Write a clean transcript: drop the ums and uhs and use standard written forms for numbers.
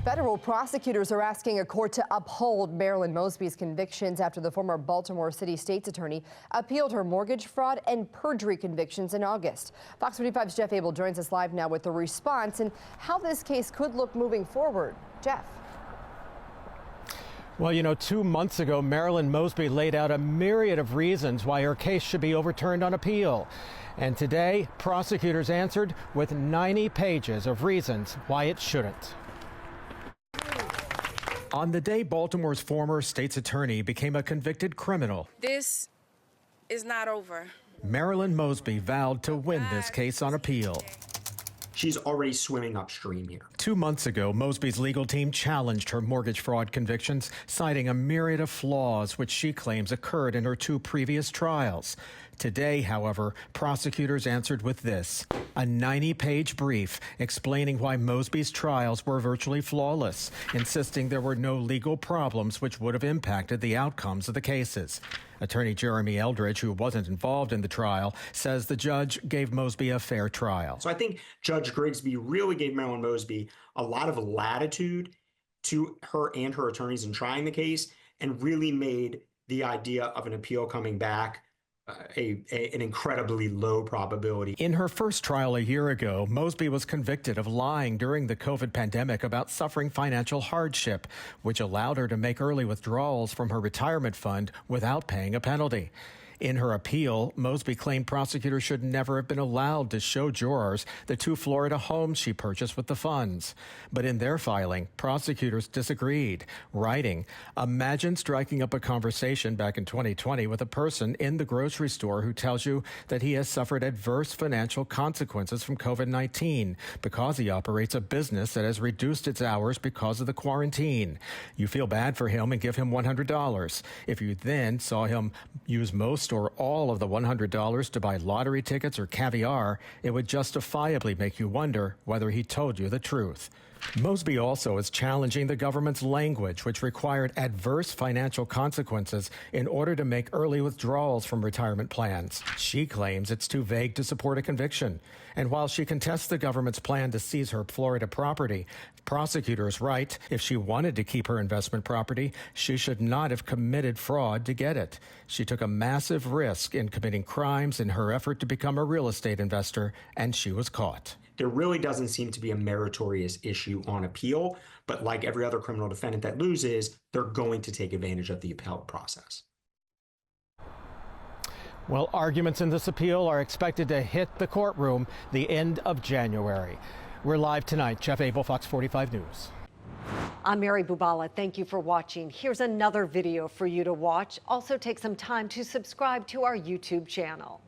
Federal prosecutors are asking a court to uphold Marilyn Mosby's convictions after the former Baltimore City State's attorney appealed her mortgage fraud and perjury convictions in August. Fox 45's Jeff Abel joins us live now with the response and how this case could look moving forward. Jeff. Well, 2 months ago, Marilyn Mosby laid out a myriad of reasons why her case should be overturned on appeal. And today, prosecutors answered with 90 pages of reasons why it shouldn't. On the day Baltimore's former state's attorney became a convicted criminal, this is not over. Marilyn Mosby vowed to win this case on appeal. She's already swimming upstream here. 2 months ago, Mosby's legal team challenged her mortgage fraud convictions, citing a myriad of flaws which she claims occurred in her 2 previous trials. Today, however, prosecutors answered with this, a 90-page brief explaining why Mosby's trials were virtually flawless, insisting there were no legal problems which would have impacted the outcomes of the cases. Attorney Jeremy Eldridge, who wasn't involved in the trial, says the judge gave Mosby a fair trial. So I think Judge Grigsby really gave Marilyn Mosby a lot of latitude to her and her attorneys in trying the case and really made the idea of an appeal coming back an incredibly low probability. In her first trial a year ago, Mosby was convicted of lying during the COVID pandemic about suffering financial hardship, which allowed her to make early withdrawals from her retirement fund without paying a penalty. In her appeal, Mosby claimed prosecutors should never have been allowed to show jurors the 2 Florida homes she purchased with the funds. But in their filing, prosecutors disagreed, writing, imagine striking up a conversation back in 2020 with a person in the grocery store who tells you that he has suffered adverse financial consequences from COVID-19 because he operates a business that has reduced its hours because of the quarantine. You feel bad for him and give him $100. If you then saw him use most or all of the $100 to buy lottery tickets or caviar, it would justifiably make you wonder whether he told you the truth. Mosby also is challenging the government's language, which required adverse financial consequences in order to make early withdrawals from retirement plans. She claims it's too vague to support a conviction. And while she contests the government's plan to seize her Florida property, prosecutors write if she wanted to keep her investment property, she should not have committed fraud to get it. She took a massive risk in committing crimes in her effort to become a real estate investor, and she was caught. There really doesn't seem to be a meritorious issue on appeal, but like every other criminal defendant that loses, they're going to take advantage of the appellate process. Well, arguments in this appeal are expected to hit the courtroom the end of January. We're live tonight. Jeff Abel, Fox 45 News. I'm Mary Bubala. Thank you for watching. Here's another video for you to watch. Also take some time to subscribe to our YouTube channel.